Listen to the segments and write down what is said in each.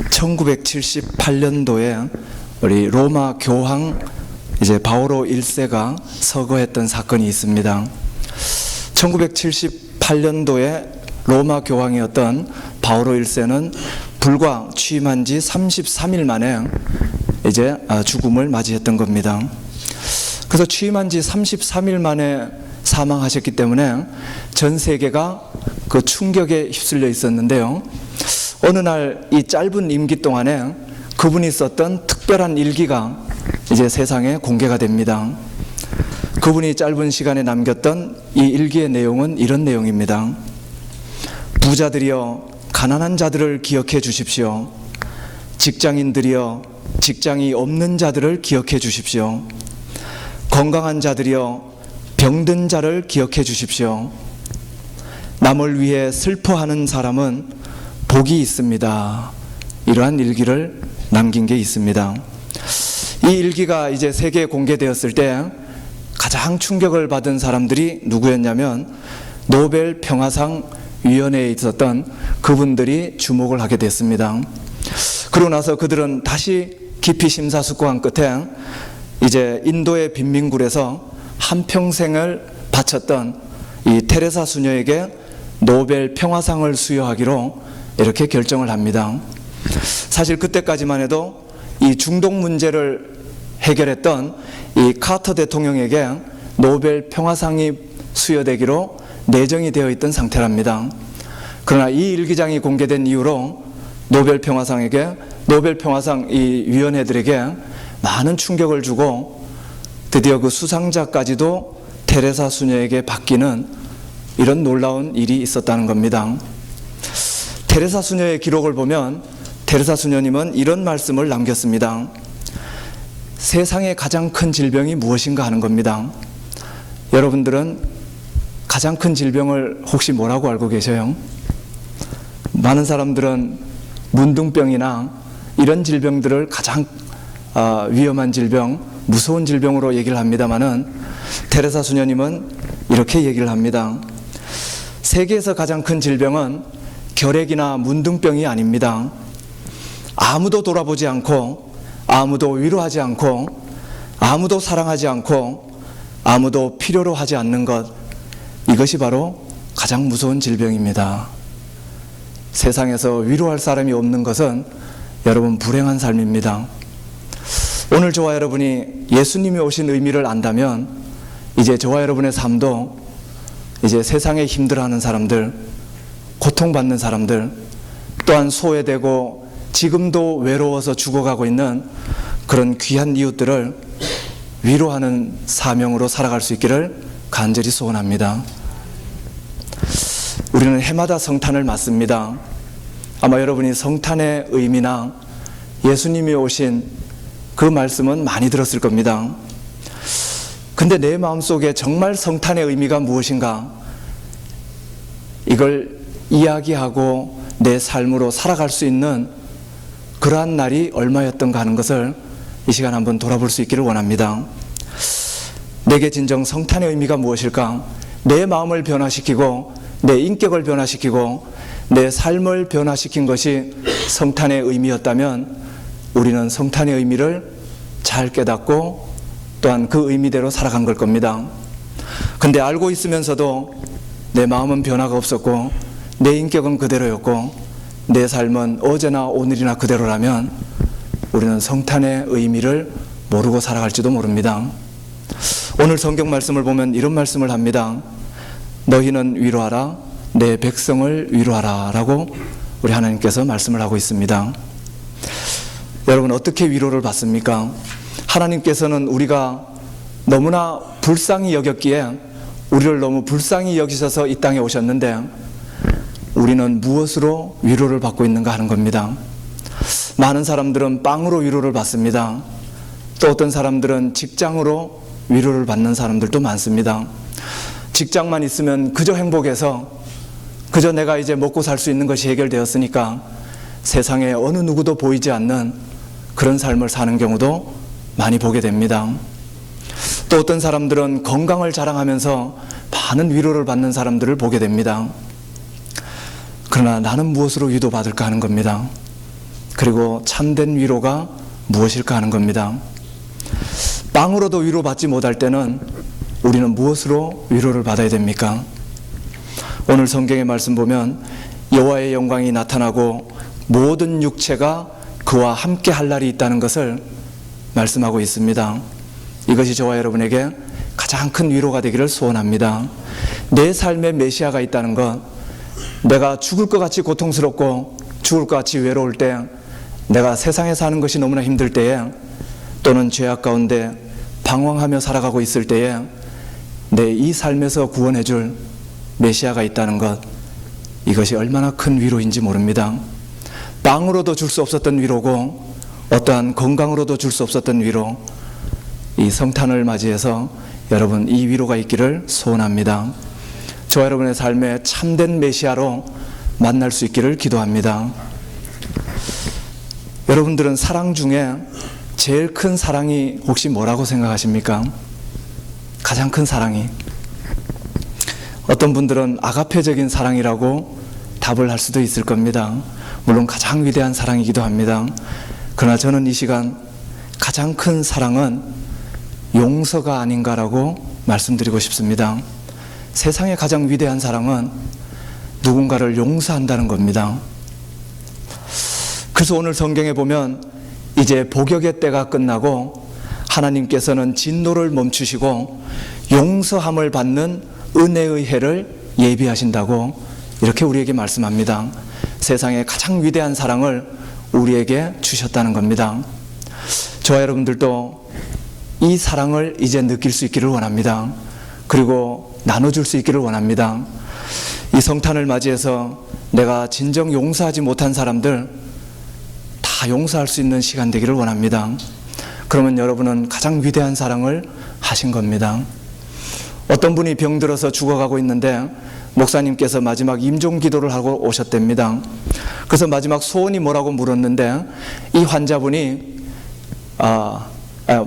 1978년도에 우리 로마 교황 바오로 1세가 서거했던 사건이 있습니다. 1978년도에 로마 교황이었던 바오로 1세는 불과 취임한 지 33일 만에 죽음을 맞이했던 겁니다. 그래서 취임한 지 33일 만에 사망하셨기 때문에 전 세계가 그 충격에 휩쓸려 있었는데요. 어느 날 이 짧은 임기 동안에 그분이 썼던 특별한 일기가 세상에 공개가 됩니다. 그분이 짧은 시간에 남겼던 이 일기의 내용은 이런 내용입니다. 부자들이여 가난한 자들을 기억해 주십시오. 직장인들이여 직장이 없는 자들을 기억해 주십시오. 건강한 자들이여 병든 자를 기억해 주십시오. 남을 위해 슬퍼하는 사람은 복이 있습니다. 이러한 일기를 남긴 게 있습니다. 이 일기가 세계에 공개되었을 때 가장 충격을 받은 사람들이 누구였냐면 노벨 평화상 위원회에 있었던 그분들이 주목을 하게 됐습니다. 그러고 나서 그들은 다시 깊이 심사숙고한 끝에 인도의 빈민굴에서 한평생을 바쳤던 이 테레사 수녀에게 노벨 평화상을 수여하기로 이렇게 결정을 합니다. 사실 그때까지만 해도 이 중동 문제를 해결했던 이 카터 대통령에게 노벨 평화상이 수여되기로 내정이 되어 있던 상태랍니다. 그러나 이 일기장이 공개된 이후로 노벨 평화상 이 위원회들에게 많은 충격을 주고 드디어 그 수상자까지도 테레사 수녀에게 바뀌는 이런 놀라운 일이 있었다는 겁니다. 테레사 수녀의 기록을 보면 테레사 수녀님은 이런 말씀을 남겼습니다. 세상의 가장 큰 질병이 무엇인가 하는 겁니다. 여러분들은 가장 큰 질병을 혹시 뭐라고 알고 계셔요? 많은 사람들은 문둥병이나 이런 질병들을 가장 위험한 질병, 무서운 질병으로 얘기를 합니다마는 테레사 수녀님은 이렇게 얘기를 합니다. 세계에서 가장 큰 질병은 결핵이나 문둥병이 아닙니다. 아무도 돌아보지 않고 아무도 위로하지 않고 아무도 사랑하지 않고 아무도 필요로 하지 않는 것, 이것이 바로 가장 무서운 질병입니다. 세상에서 위로할 사람이 없는 것은 여러분 불행한 삶입니다. 오늘 저와 여러분이 예수님이 오신 의미를 안다면 저와 여러분의 삶도 세상에 힘들어하는 사람들, 고통받는 사람들, 또한 소외되고 지금도 외로워서 죽어가고 있는 그런 귀한 이웃들을 위로하는 사명으로 살아갈 수 있기를 간절히 소원합니다. 우리는 해마다 성탄을 맞습니다. 아마 여러분이 성탄의 의미나 예수님이 오신 그 말씀은 많이 들었을 겁니다. 근데 내 마음속에 정말 성탄의 의미가 무엇인가? 이걸 이야기하고 내 삶으로 살아갈 수 있는 그러한 날이 얼마였던가 하는 것을 이 시간 한번 돌아볼 수 있기를 원합니다. 내게 진정 성탄의 의미가 무엇일까? 내 마음을 변화시키고 내 인격을 변화시키고 내 삶을 변화시킨 것이 성탄의 의미였다면 우리는 성탄의 의미를 잘 깨닫고 또한 그 의미대로 살아간 걸 겁니다. 근데 알고 있으면서도 내 마음은 변화가 없었고 내 인격은 그대로였고 내 삶은 어제나 오늘이나 그대로라면 우리는 성탄의 의미를 모르고 살아갈지도 모릅니다. 오늘 성경 말씀을 보면 이런 말씀을 합니다. 너희는 위로하라, 내 백성을 위로하라 라고 우리 하나님께서 말씀을 하고 있습니다. 여러분 어떻게 위로를 받습니까? 하나님께서는 우리가 너무나 불쌍히 여겼기에 우리를 너무 불쌍히 여기셔서 이 땅에 오셨는데 우리는 무엇으로 위로를 받고 있는가 하는 겁니다. 많은 사람들은 빵으로 위로를 받습니다. 또 어떤 사람들은 직장으로 위로를 받는 사람들도 많습니다. 직장만 있으면 그저 행복해서 그저 내가 먹고 살 수 있는 것이 해결되었으니까 세상에 어느 누구도 보이지 않는 그런 삶을 사는 경우도 많이 보게 됩니다. 또 어떤 사람들은 건강을 자랑하면서 많은 위로를 받는 사람들을 보게 됩니다. 그러나 나는 무엇으로 위로받을까 하는 겁니다. 그리고 참된 위로가 무엇일까 하는 겁니다. 빵으로도 위로받지 못할 때는 우리는 무엇으로 위로를 받아야 됩니까? 오늘 성경의 말씀 보면 여호와의 영광이 나타나고 모든 육체가 그와 함께 할 날이 있다는 것을 말씀하고 있습니다. 이것이 저와 여러분에게 가장 큰 위로가 되기를 소원합니다. 내 삶에 메시아가 있다는 것, 내가 죽을 것 같이 고통스럽고 죽을 것 같이 외로울 때, 내가 세상에 사는 것이 너무나 힘들 때에, 또는 죄악 가운데 방황하며 살아가고 있을 때에 내 이 삶에서 구원해 줄 메시아가 있다는 것, 이것이 얼마나 큰 위로인지 모릅니다. 빵으로도 줄 수 없었던 위로고 어떠한 건강으로도 줄 수 없었던 위로, 이 성탄을 맞이해서 여러분 이 위로가 있기를 소원합니다. 저와 여러분의 삶에 참된 메시아로 만날 수 있기를 기도합니다. 여러분들은 사랑 중에 제일 큰 사랑이 혹시 뭐라고 생각하십니까? 가장 큰 사랑이. 어떤 분들은 아가페적인 사랑이라고 답을 할 수도 있을 겁니다. 물론 가장 위대한 사랑이기도 합니다. 그러나 저는 이 시간 가장 큰 사랑은 용서가 아닌가라고 말씀드리고 싶습니다. 세상의 가장 위대한 사랑은 누군가를 용서한다는 겁니다. 그래서 오늘 성경에 보면 이제 복역의 때가 끝나고 하나님께서는 진노를 멈추시고 용서함을 받는 은혜의 해를 예비하신다고 이렇게 우리에게 말씀합니다. 세상의 가장 위대한 사랑을 우리에게 주셨다는 겁니다. 저와 여러분들도 이 사랑을 이제 느낄 수 있기를 원합니다. 그리고 나눠줄 수 있기를 원합니다. 이 성탄을 맞이해서 내가 진정 용서하지 못한 사람들 다 용서할 수 있는 시간 되기를 원합니다. 그러면 여러분은 가장 위대한 사랑을 하신 겁니다. 어떤 분이 병들어서 죽어가고 있는데 목사님께서 마지막 임종 기도를 하고 오셨답니다. 그래서 마지막 소원이 뭐라고 물었는데 이 환자분이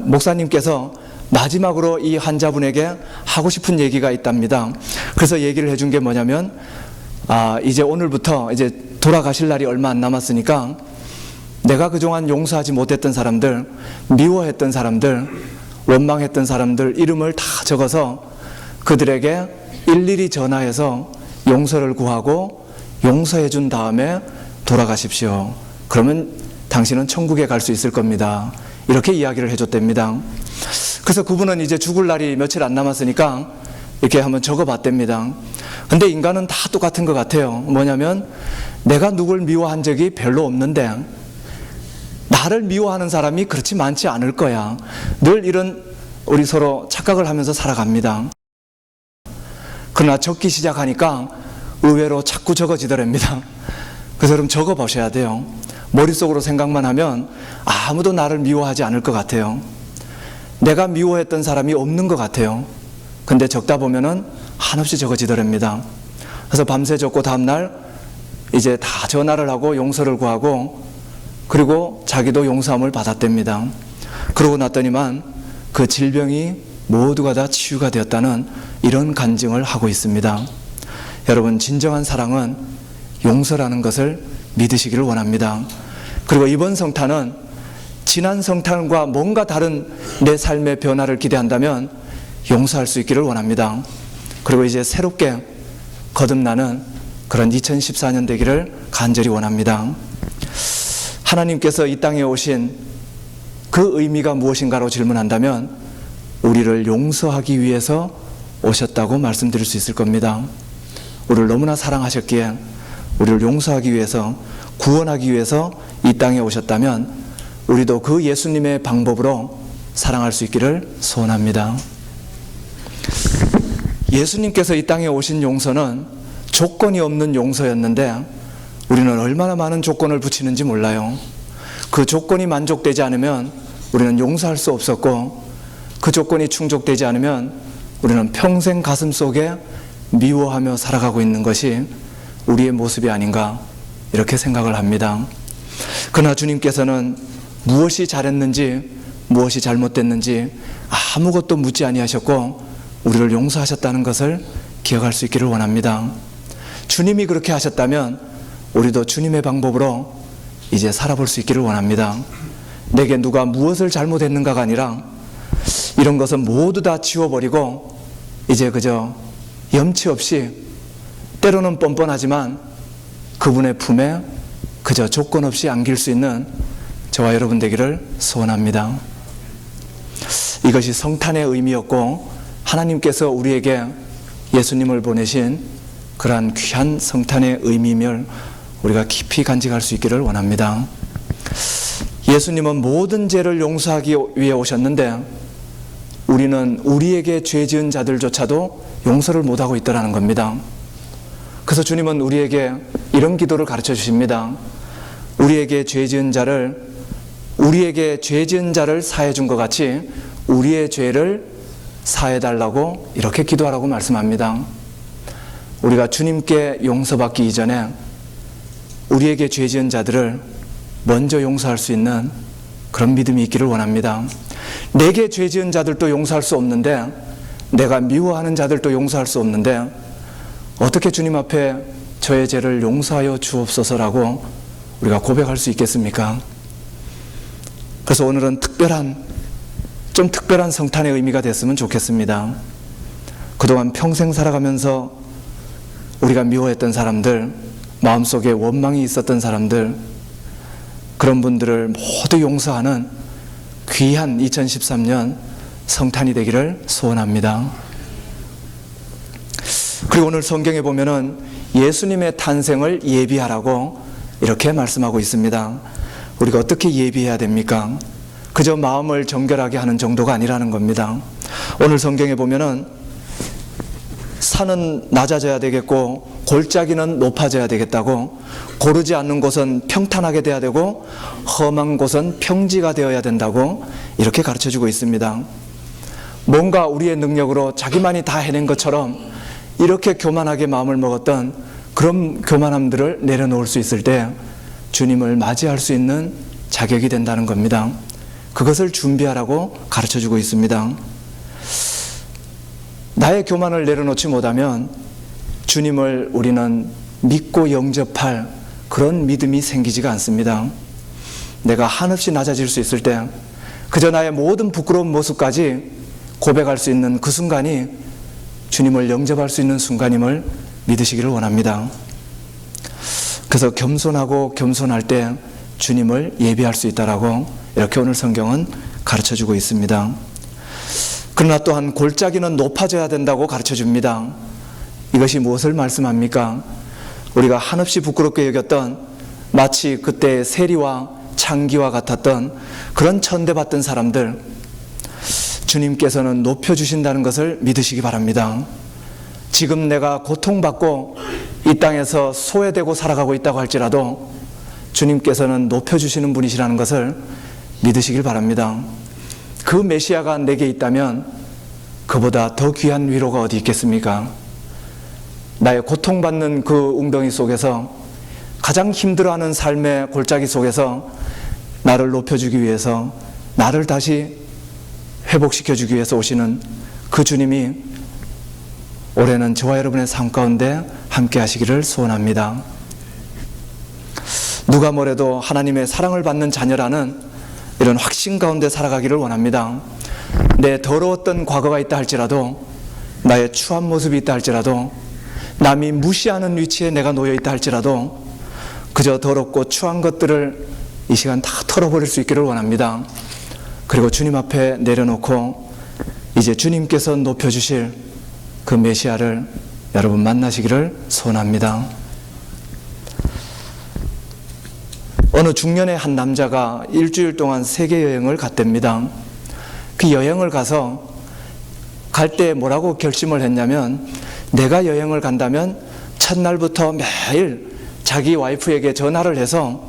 목사님께서 마지막으로 이 환자분에게 하고 싶은 얘기가 있답니다. 그래서 얘기를 해준 게 뭐냐면 이제 오늘부터 이제 돌아가실 날이 얼마 안 남았으니까 내가 그동안 용서하지 못했던 사람들, 미워했던 사람들, 원망했던 사람들 이름을 다 적어서 그들에게 일일이 전화해서 용서를 구하고 용서해 준 다음에 돌아가십시오. 그러면 당신은 천국에 갈 수 있을 겁니다. 이렇게 이야기를 해줬답니다. 그래서 그분은 이제 죽을 날이 며칠 안 남았으니까 이렇게 한번 적어봤답니다. 근데 인간은 다 똑같은 것 같아요. 뭐냐면 내가 누굴 미워한 적이 별로 없는데 나를 미워하는 사람이 그렇지 많지 않을 거야. 늘 이런 우리 서로 착각을 하면서 살아갑니다. 그러나 적기 시작하니까 의외로 자꾸 적어지더랍니다. 그래서 여러분 적어보셔야 돼요. 머릿속으로 생각만 하면 아무도 나를 미워하지 않을 것 같아요. 내가 미워했던 사람이 없는 것 같아요. 근데 적다 보면은 한없이 적어지더랍니다. 그래서 밤새 적고 다음날 이제 다 전화를 하고 용서를 구하고 그리고 자기도 용서함을 받았답니다. 그러고 났더니만 그 질병이 모두가 다 치유가 되었다는 이런 간증을 하고 있습니다. 여러분 진정한 사랑은 용서라는 것을 믿으시기를 원합니다. 그리고 이번 성탄은 지난 성탄과 뭔가 다른 내 삶의 변화를 기대한다면 용서할 수 있기를 원합니다. 그리고 이제 새롭게 거듭나는 그런 2014년 되기를 간절히 원합니다. 하나님께서 이 땅에 오신 그 의미가 무엇인가로 질문한다면 우리를 용서하기 위해서 오셨다고 말씀드릴 수 있을 겁니다. 우리를 너무나 사랑하셨기에 우리를 용서하기 위해서 구원하기 위해서 이 땅에 오셨다면 우리도 그 예수님의 방법으로 사랑할 수 있기를 소원합니다. 예수님께서 이 땅에 오신 용서는 조건이 없는 용서였는데 우리는 얼마나 많은 조건을 붙이는지 몰라요. 그 조건이 만족되지 않으면 우리는 용서할 수 없었고 그 조건이 충족되지 않으면 우리는 평생 가슴 속에 미워하며 살아가고 있는 것이 우리의 모습이 아닌가 이렇게 생각을 합니다. 그러나 주님께서는 무엇이 잘했는지 무엇이 잘못됐는지 아무것도 묻지 아니하셨고 우리를 용서하셨다는 것을 기억할 수 있기를 원합니다. 주님이 그렇게 하셨다면 우리도 주님의 방법으로 이제 살아볼 수 있기를 원합니다. 내게 누가 무엇을 잘못했는가가 아니라 이런 것은 모두 다 지워버리고 이제 그저 염치 없이 때로는 뻔뻔하지만 그분의 품에 그저 조건 없이 안길 수 있는 저와 여러분 되기를 소원합니다. 이것이 성탄의 의미였고 하나님께서 우리에게 예수님을 보내신 그러한 귀한 성탄의 의미임을 우리가 깊이 간직할 수 있기를 원합니다. 예수님은 모든 죄를 용서하기 위해 오셨는데 우리는 우리에게 죄 지은 자들조차도 용서를 못하고 있다는 겁니다. 그래서 주님은 우리에게 이런 기도를 가르쳐 주십니다. 우리에게 죄 지은 자를 사해 준 것 같이 우리의 죄를 사해 달라고 이렇게 기도하라고 말씀합니다. 우리가 주님께 용서받기 이전에 우리에게 죄 지은 자들을 먼저 용서할 수 있는 그런 믿음이 있기를 원합니다. 내게 죄 지은 자들도 용서할 수 없는데, 내가 미워하는 자들도 용서할 수 없는데 어떻게 주님 앞에 저의 죄를 용서하여 주옵소서라고 우리가 고백할 수 있겠습니까? 그래서 오늘은 좀 특별한 성탄의 의미가 됐으면 좋겠습니다. 그동안 평생 살아가면서 우리가 미워했던 사람들, 마음속에 원망이 있었던 사람들, 그런 분들을 모두 용서하는 귀한 2013년 성탄이 되기를 소원합니다. 그리고 오늘 성경에 보면은 예수님의 탄생을 예비하라고 이렇게 말씀하고 있습니다. 우리가 어떻게 예비해야 됩니까? 그저 마음을 정결하게 하는 정도가 아니라는 겁니다. 오늘 성경에 보면은 산은 낮아져야 되겠고 골짜기는 높아져야 되겠다고, 고르지 않는 곳은 평탄하게 돼야 되고 험한 곳은 평지가 되어야 된다고 이렇게 가르쳐주고 있습니다. 뭔가 우리의 능력으로 자기만이 다 해낸 것처럼 이렇게 교만하게 마음을 먹었던 그런 교만함들을 내려놓을 수 있을 때 주님을 맞이할 수 있는 자격이 된다는 겁니다. 그것을 준비하라고 가르쳐주고 있습니다. 나의 교만을 내려놓지 못하면 주님을 우리는 믿고 영접할 그런 믿음이 생기지가 않습니다. 내가 한없이 낮아질 수 있을 때 그저 나의 모든 부끄러운 모습까지 고백할 수 있는 그 순간이 주님을 영접할 수 있는 순간임을 믿으시기를 원합니다. 그래서 겸손하고 겸손할 때 주님을 예비할 수 있다라고 이렇게 오늘 성경은 가르쳐주고 있습니다. 그러나 또한 골짜기는 높아져야 된다고 가르쳐줍니다. 이것이 무엇을 말씀합니까? 우리가 한없이 부끄럽게 여겼던, 마치 그때 세리와 창기와 같았던 그런 천대받던 사람들, 주님께서는 높여주신다는 것을 믿으시기 바랍니다. 지금 내가 고통받고 이 땅에서 소외되고 살아가고 있다고 할지라도 주님께서는 높여주시는 분이시라는 것을 믿으시길 바랍니다. 그 메시아가 내게 있다면 그보다 더 귀한 위로가 어디 있겠습니까? 나의 고통받는 그 웅덩이 속에서, 가장 힘들어하는 삶의 골짜기 속에서 나를 높여주기 위해서, 나를 다시 회복시켜주기 위해서 오시는 그 주님이 올해는 저와 여러분의 삶 가운데 함께 하시기를 소원합니다. 누가 뭐래도 하나님의 사랑을 받는 자녀라는 이런 확신 가운데 살아가기를 원합니다. 내 더러웠던 과거가 있다 할지라도, 나의 추한 모습이 있다 할지라도, 남이 무시하는 위치에 내가 놓여 있다 할지라도 그저 더럽고 추한 것들을 이 시간 다 털어버릴 수 있기를 원합니다. 그리고 주님 앞에 내려놓고 이제 주님께서 높여주실 그 메시아를 여러분 만나시기를 소원합니다. 어느 중년의 한 남자가 일주일 동안 세계 여행을 갔답니다. 그 여행을 가서 갈 때 뭐라고 결심을 했냐면, 내가 여행을 간다면 첫날부터 매일 자기 와이프에게 전화를 해서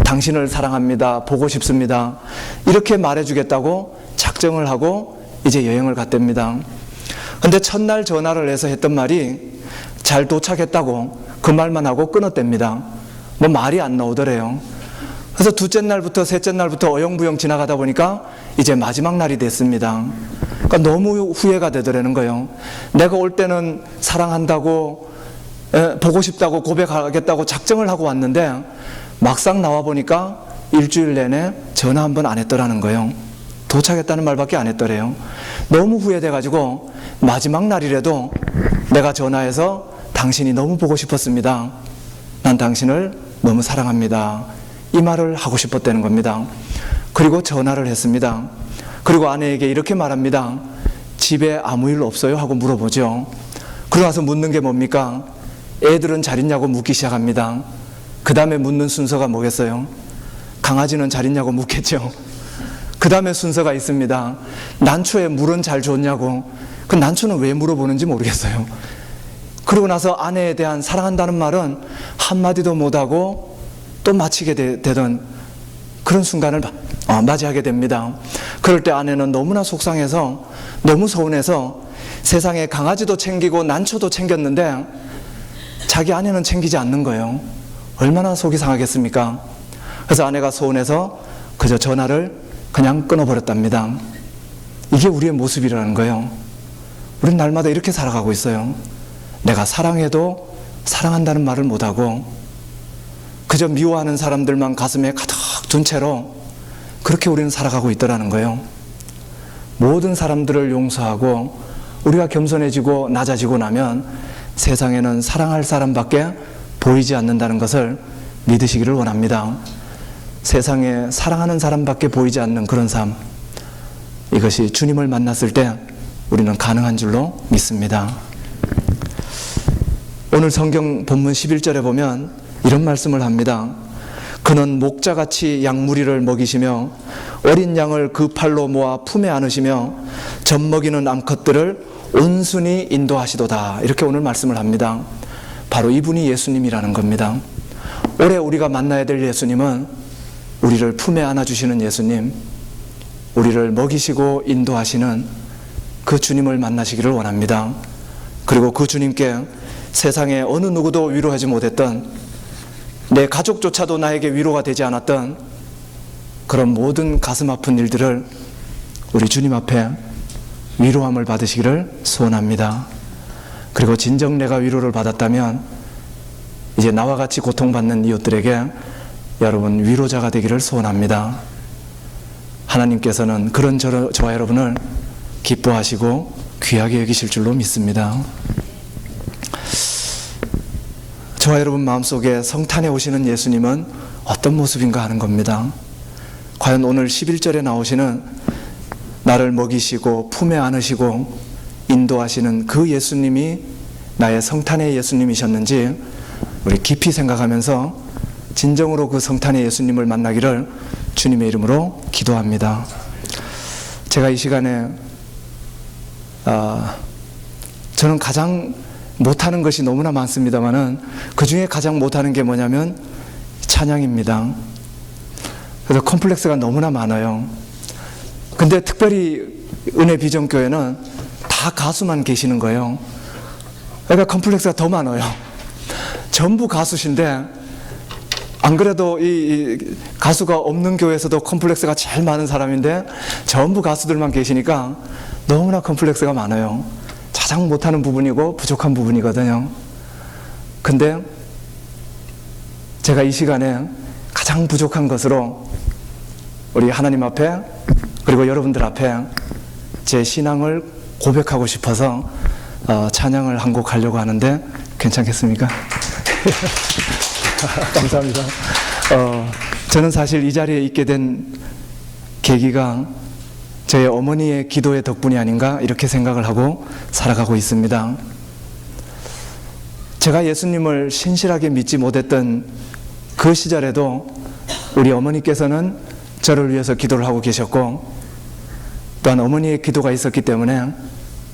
당신을 사랑합니다, 보고 싶습니다, 이렇게 말해주겠다고 작정을 하고 이제 여행을 갔답니다. 근데 첫날 전화를 해서 했던 말이 잘 도착했다고 그 말만 하고 끊었답니다. 뭐 말이 안 나오더래요. 그래서 둘째 날부터 셋째 날부터 어영부영 지나가다 보니까 이제 마지막 날이 됐습니다. 그러니까 너무 후회가 되더라는 거예요. 내가 올 때는 사랑한다고, 보고 싶다고 고백하겠다고 작정을 하고 왔는데 막상 나와 보니까 일주일 내내 전화 한 번 안 했더라는 거예요. 도착했다는 말밖에 안 했더래요. 너무 후회돼가지고 마지막 날이라도 내가 전화해서 당신이 너무 보고 싶었습니다. 난 당신을 너무 사랑합니다. 이 말을 하고 싶었다는 겁니다. 그리고 전화를 했습니다. 그리고 아내에게 이렇게 말합니다. 집에 아무 일 없어요? 하고 물어보죠. 그러고 나서 묻는 게 뭡니까? 애들은 잘 있냐고 묻기 시작합니다. 그 다음에 묻는 순서가 뭐겠어요? 강아지는 잘 있냐고 묻겠죠. 그 다음에 순서가 있습니다. 난초에 물은 잘 줬냐고. 그 난초는 왜 물어보는지 모르겠어요. 그러고 나서 아내에 대한 사랑한다는 말은 한마디도 못하고 또 마치게 되던 그런 순간을 맞이하게 됩니다. 그럴 때 아내는 너무나 속상해서, 너무 서운해서 세상에 강아지도 챙기고 난초도 챙겼는데 자기 아내는 챙기지 않는 거예요. 얼마나 속이 상하겠습니까? 그래서 아내가 서운해서 그저 전화를 그냥 끊어버렸답니다. 이게 우리의 모습이라는 거예요. 우리는 날마다 이렇게 살아가고 있어요. 내가 사랑해도 사랑한다는 말을 못하고 그저 미워하는 사람들만 가슴에 가득 둔 채로 그렇게 우리는 살아가고 있더라는 거예요. 모든 사람들을 용서하고 우리가 겸손해지고 낮아지고 나면 세상에는 사랑할 사람밖에 보이지 않는다는 것을 믿으시기를 원합니다. 세상에 사랑하는 사람밖에 보이지 않는 그런 삶, 이것이 주님을 만났을 때 우리는 가능한 줄로 믿습니다. 오늘 성경 본문 11절에 보면 이런 말씀을 합니다. 그는 목자같이 양무리를 먹이시며 어린 양을 그 팔로 모아 품에 안으시며 젖먹이는 암컷들을 온순히 인도하시도다. 이렇게 오늘 말씀을 합니다. 바로 이분이 예수님이라는 겁니다. 올해 우리가 만나야 될 예수님은 우리를 품에 안아주시는 예수님, 우리를 먹이시고 인도하시는 그 주님을 만나시기를 원합니다. 그리고 그 주님께 세상에 어느 누구도 위로하지 못했던, 내 가족조차도 나에게 위로가 되지 않았던 그런 모든 가슴 아픈 일들을 우리 주님 앞에 위로함을 받으시기를 소원합니다. 그리고 진정 내가 위로를 받았다면 이제 나와 같이 고통받는 이웃들에게 여러분 위로자가 되기를 소원합니다. 하나님께서는 그런 저와 여러분을 기뻐하시고 귀하게 여기실 줄로 믿습니다. 저와 여러분 마음속에 성탄에 오시는 예수님은 어떤 모습인가 하는 겁니다. 과연 오늘 11절에 나오시는 나를 먹이시고 품에 안으시고 인도하시는 그 예수님이 나의 성탄의 예수님이셨는지 우리 깊이 생각하면서 진정으로 그 성탄의 예수님을 만나기를 주님의 이름으로 기도합니다. 제가 이 시간에 저는 가장 못하는 것이 너무나 많습니다만은 그 중에 가장 못하는 게 뭐냐면 찬양입니다. 그래서 컴플렉스가 너무나 많아요. 근데 특별히 은혜 비전교회는 다 가수만 계시는 거예요. 그러니까 컴플렉스가 더 많아요. 전부 가수신데 안 그래도 이 가수가 없는 교회에서도 컴플렉스가 제일 많은 사람인데 전부 가수들만 계시니까 너무나 컴플렉스가 많아요. 가장 못하는 부분이고 부족한 부분이거든요. 근데 제가 이 시간에 가장 부족한 것으로 우리 하나님 앞에 그리고 여러분들 앞에 제 신앙을 고백하고 싶어서 찬양을 한 곡 하려고 하는데 괜찮겠습니까? 감사합니다. 저는 사실 이 자리에 있게 된 계기가 저희 어머니의 기도의 덕분이 아닌가 이렇게 생각을 하고 살아가고 있습니다. 제가 예수님을 신실하게 믿지 못했던 그 시절에도 우리 어머니께서는 저를 위해서 기도를 하고 계셨고 또한 어머니의 기도가 있었기 때문에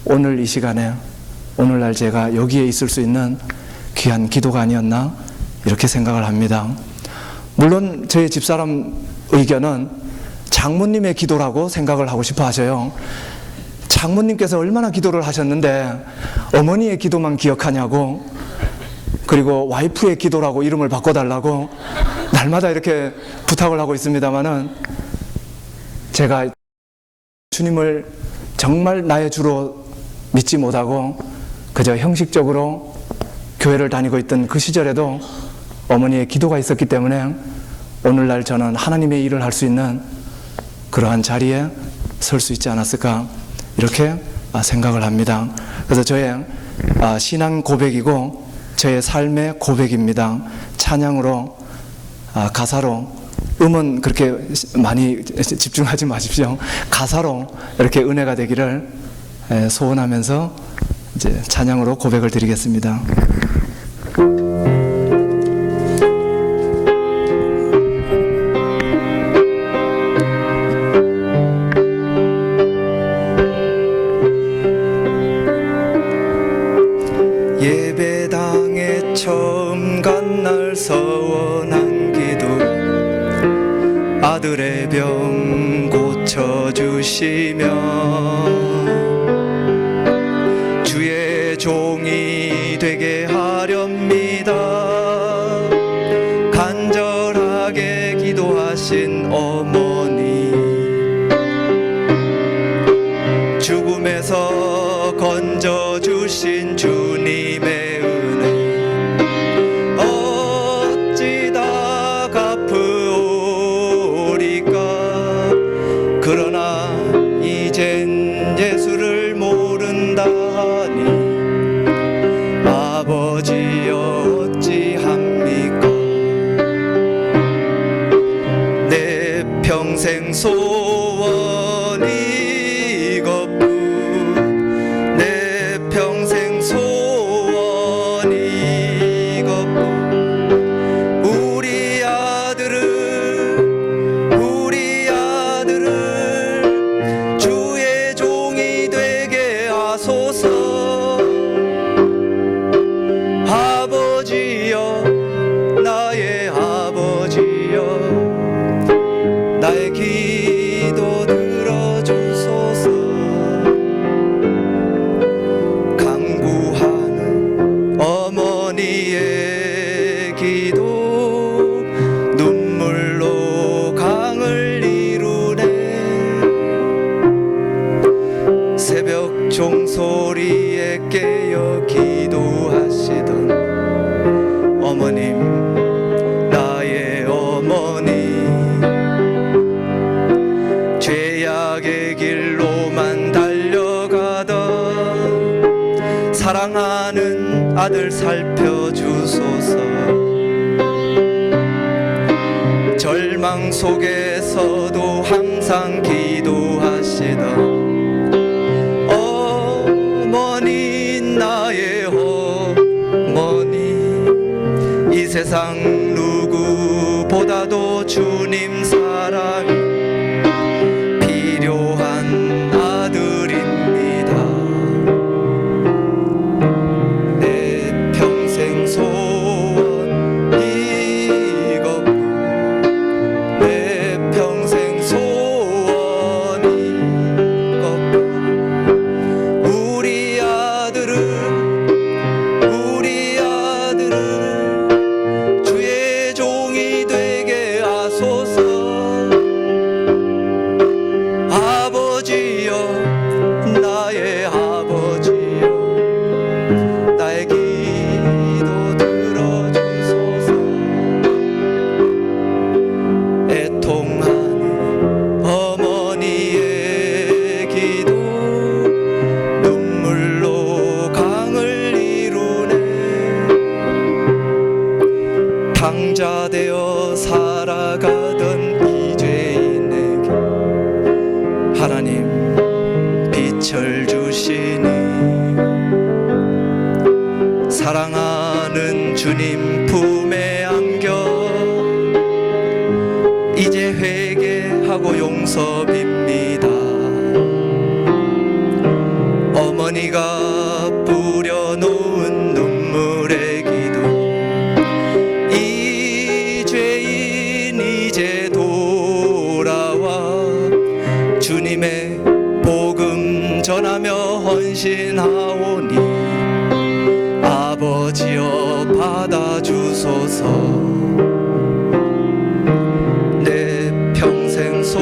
오늘 이 시간에 오늘날 제가 여기에 있을 수 있는 귀한 기도가 아니었나 이렇게 생각을 합니다. 물론 저희 집사람 의견은 장모님의 기도라고 생각을 하고 싶어 하셔요. 장모님께서 얼마나 기도를 하셨는데 어머니의 기도만 기억하냐고, 그리고 와이프의 기도라고 이름을 바꿔달라고 날마다 이렇게 부탁을 하고 있습니다만은 제가 주님을 정말 나의 주로 믿지 못하고 그저 형식적으로 교회를 다니고 있던 그 시절에도 어머니의 기도가 있었기 때문에 오늘날 저는 하나님의 일을 할 수 있는 그러한 자리에 설 수 있지 않았을까 이렇게 생각을 합니다. 그래서 저의 신앙 고백이고 저의 삶의 고백입니다. 찬양으로 가사로 음은 그렇게 많이 집중하지 마십시오. 가사로 이렇게 은혜가 되기를 소원하면서 이제 찬양으로 고백을 드리겠습니다. 예배당에 처음 간 날 서원한 기도, 아들의 병 고쳐주시며 주의 종이 되게 하렵니다. 간절하게 기도하신 어머니, 죽음에서 건져주신 주님의 예수를 모른다니 아버지여 어찌합니까. 내 평생 소원이 이것뿐, 내 평생 소원이 이것뿐. 우리 아들을 아버지여, 나의 아버지여, 나의 기도 들어주소서. 간구하는 어머니의 기도 눈물로 강을 이루네. 새벽 종소리에 깨어 기도하시던 어머님, 나의 어머니, 죄악의 길로만 달려가던 사랑하는 아들 살펴주소서. 절망 속에서도 항상 기도하시던 어머니, 나의 어머니, 이 세상 누구보다도 주님 사랑이 필요한 아들입니다. 내 평생 소원 이것뿐, 내 평생 소원 이것뿐. 우리 아들을 주의 종이 되게 하소서. 아버지여, 나의 아버지여, 나의 기도 들어주소서. 애통하는 어머니의 기도 눈물로 강을 이루네. 당자 되어 살아가던 이 죄인에게 하나님 빛을 주시니 사랑하는 주님 품에 안겨 이제 회개하고 용서 빕니다. 어머니가 뿌려놓은 눈물의 기도, 이 죄인 이제 돌아와 주님의 복음 전하며 헌신하오니 아버지여 받아주소서. 내 평생 소